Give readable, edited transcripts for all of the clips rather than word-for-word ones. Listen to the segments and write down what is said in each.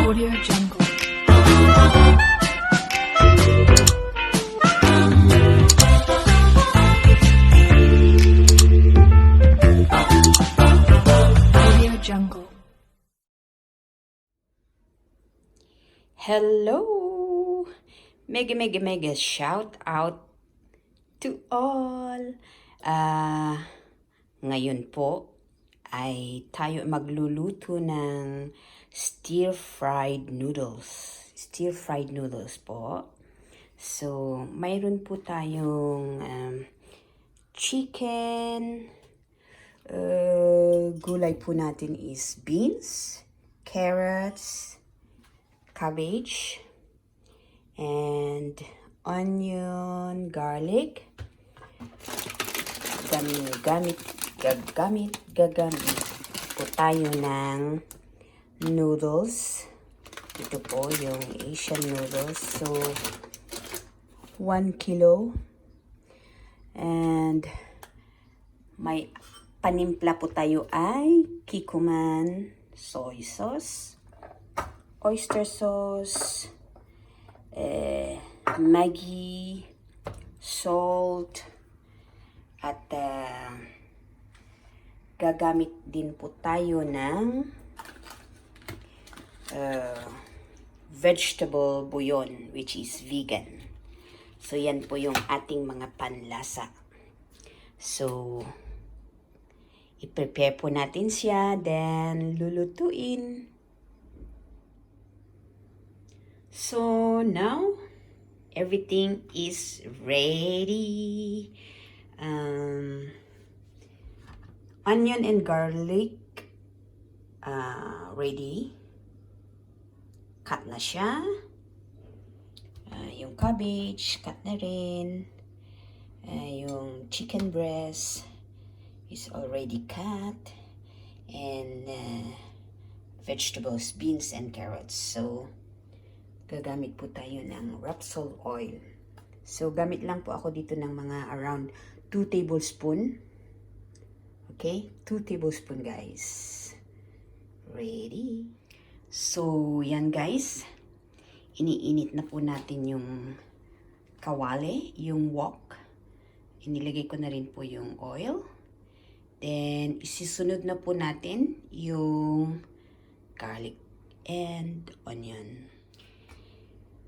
Audio Jungle. Audio Jungle. Hello! Mega shout out to all! Ngayon po ay tayo magluluto ng stir-fried noodles. Stir-fried noodles po. So, mayroon po tayong chicken. Gulay po natin is beans, carrots, cabbage, and onion, garlic. Gagamit po tayo ng noodles. Ito po yung Asian noodles. So, 1 kilo. And may panimpla po tayo ay kikuman, soy sauce, oyster sauce, Maggi, salt, at gagamit din po tayo ng vegetable bouillon, which is vegan. So, yan po yung ating mga panlasa. So, i-prepare po natin siya, then lulutuin. So, now, everything is ready. Onion and garlic ready. Cut na siya. Yung cabbage, cut na rin. Yung chicken breast is already cut. And vegetables, beans and carrots. So, gagamit po tayo ng Repsol oil. So, gamit lang po ako dito ng mga around 2 tablespoon. Okay? 2 tablespoon, guys. Ready? So, yan guys. Iniinit na po natin yung kawali, yung wok. Inilagay ko na rin po yung oil. Then, isisunod na po natin yung garlic and onion.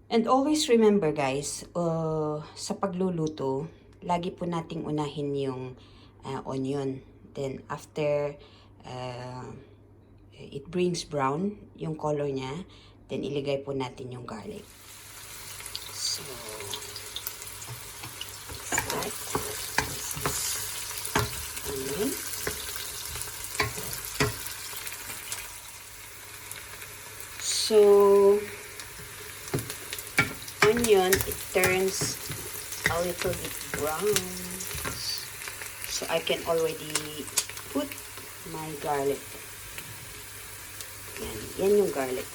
And always remember guys, sa pagluluto, lagi po nating unahin yung onion. Then after it brings brown, yung color niya, then iligay po natin yung garlic. So, start. This is onion. So, onion, it turns a little bit brown. So I can already put my garlic. Yan yung garlic.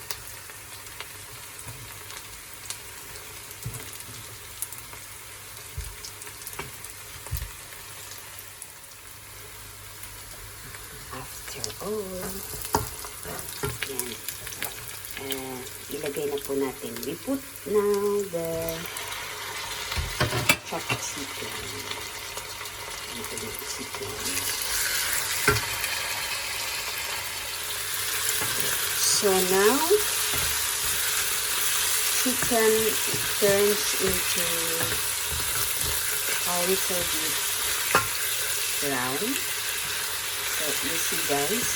After all, yan. Ilagay na po natin. We put now the chopped chicken. Ito yung chicken. So now, chicken turns into a little bit brown. So you see guys,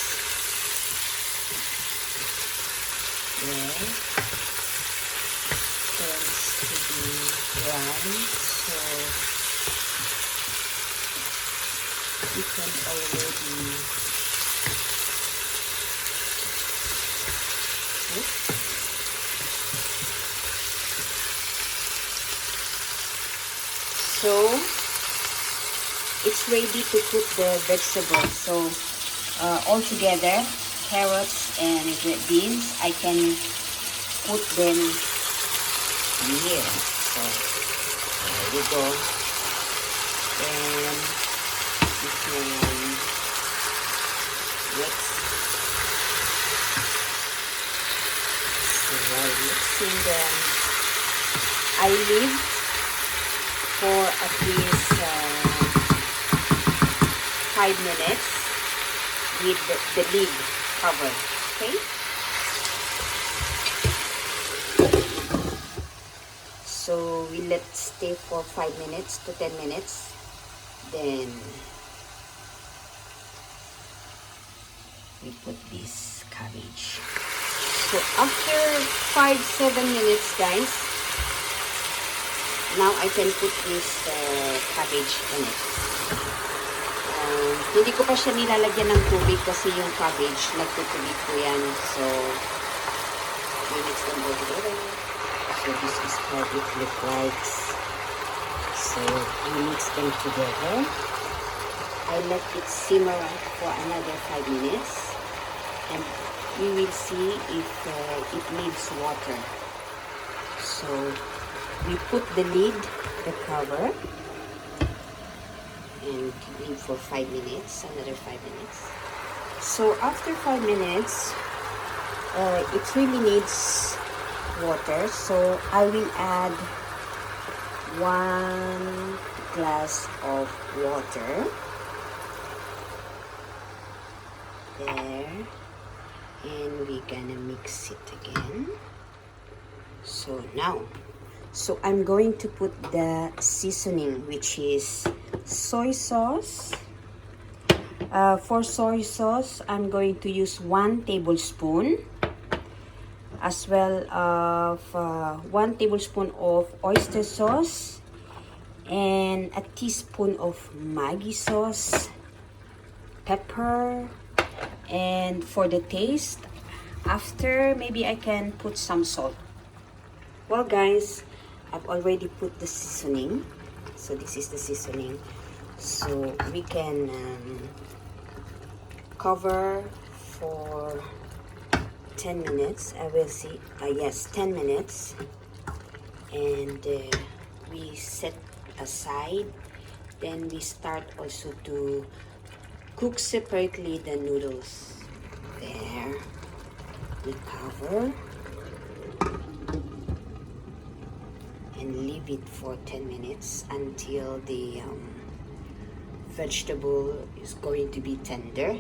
yeah, turns to be brown. So you can already so it's ready to put the vegetables. So all together, carrots and beans, I can put them in here. So there we go. And you can let's mixing them. I leave for at least 5 minutes with the lid covered. Okay? So we let stay for 5 minutes to 10 minutes. Then we put this cabbage. So after 5-7 minutes, guys, now I can put this cabbage in it. Hindi ko pa siya nilalagyan ng tubig kasi yung cabbage nagtutubig po yan. So we mix them all together. So this is how it looks like. So we mix them together. I let it simmer for another 5 minutes, and we will see if it needs water. So we put the lid, the cover, and leave for 5 minutes, another 5 minutes. So after 5 minutes, it really needs water, so I will add 1 glass of water there, and we're gonna mix it again. So now, I'm going to put the seasoning, which is soy sauce. For soy sauce, I'm going to use 1 tablespoon, as well of 1 tablespoon of oyster sauce, and a teaspoon of Maggi sauce, pepper, and for the taste, after maybe I can put some salt. Well, guys, I've already put the seasoning, so this is the seasoning. So we can cover for 10 minutes. I will see. Yes, 10 minutes, and we set aside. Then we start also to cook separately the noodles. There, we cover and leave it for 10 minutes until the vegetable is going to be tender,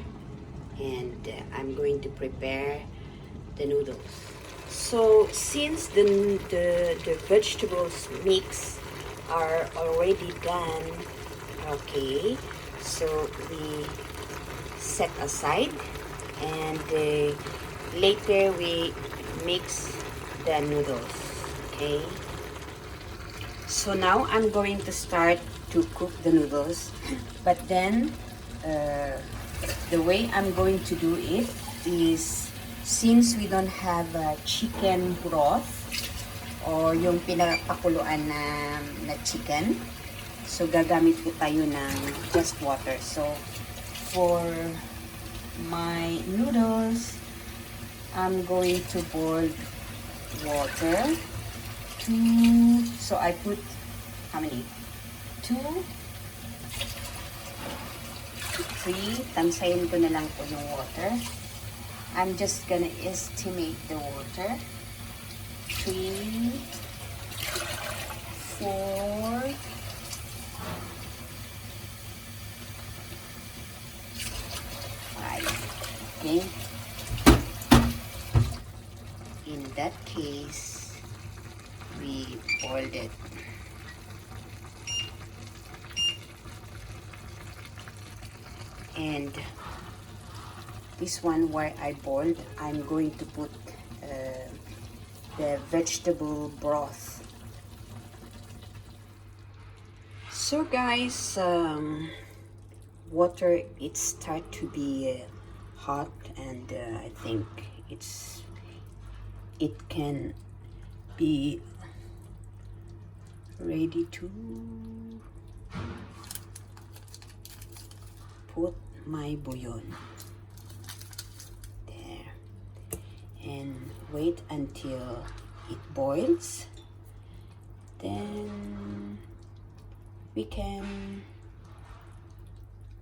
and I'm going to prepare the noodles. So since the vegetables mix are already done, okay, so we set aside, and later we mix the noodles. Okay, so now I'm going to start to cook the noodles, but then the way I'm going to do it is, since we don't have chicken broth or yung pinapakuluan na chicken, so gagamit po tayo ng just water. So for my noodles, I'm going to boil water. So I put how many? 2, 3. Tansayin ko na lang po yung water. I'm just gonna estimate the water. 3, 4, 5. Okay. In that case, we boiled it. And this one where I boiled, I'm going to put the vegetable broth. So guys, water, it start to be hot, and I think it can be ready to put my bouillon there, and wait until it boils. Then we can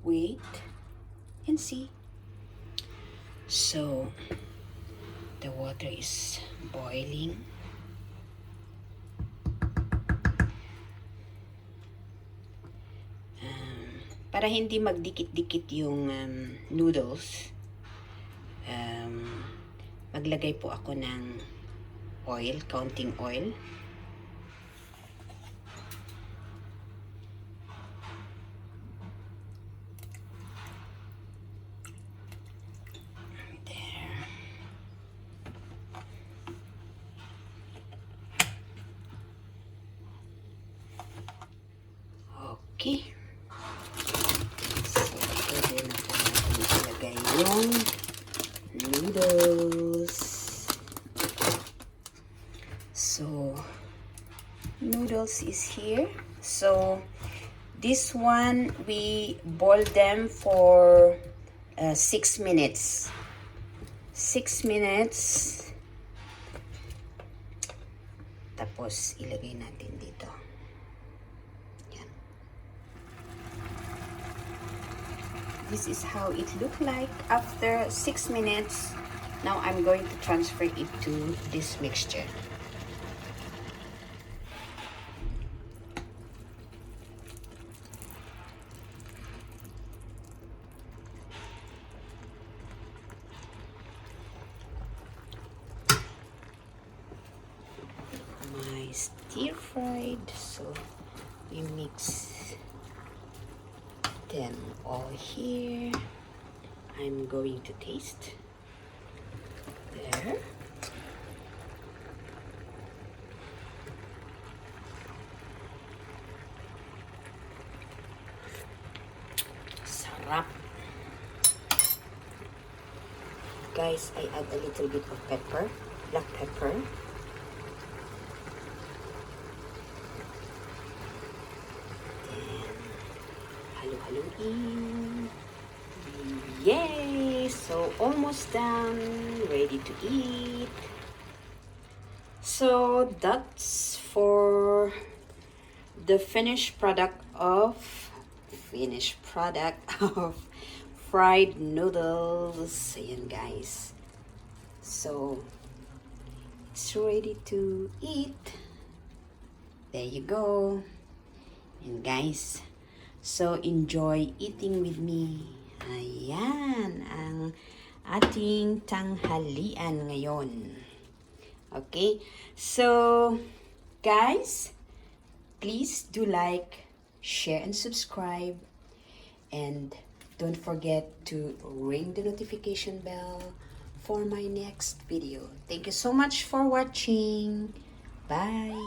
wait and see. So the water water is boiling. Para hindi magdikit-dikit yung noodles, maglagay po ako ng oil, counting oil. There. Okay. Yung noodles. So, noodles is here. So, this one, we boil them for 6 minutes. 6 minutes. Tapos, ilagay natin dito. This is how it looked like after 6 minutes. Now I'm going to transfer it to this mixture. My stir fried, so we mix them all here. I'm going to taste. There. Sarap. Guys, I add a little bit of pepper, black pepper. Halo-haloin. Yay! So, almost done. Ready to eat. So, that's for the finished product of fried noodles. Ayan, guys. So, it's ready to eat. There you go. And guys, so enjoy eating with me. Ayan ang ating tanghalian ngayon. Okay? So, guys, please do like, share, and subscribe. And don't forget to ring the notification bell for my next video. Thank you so much for watching. Bye!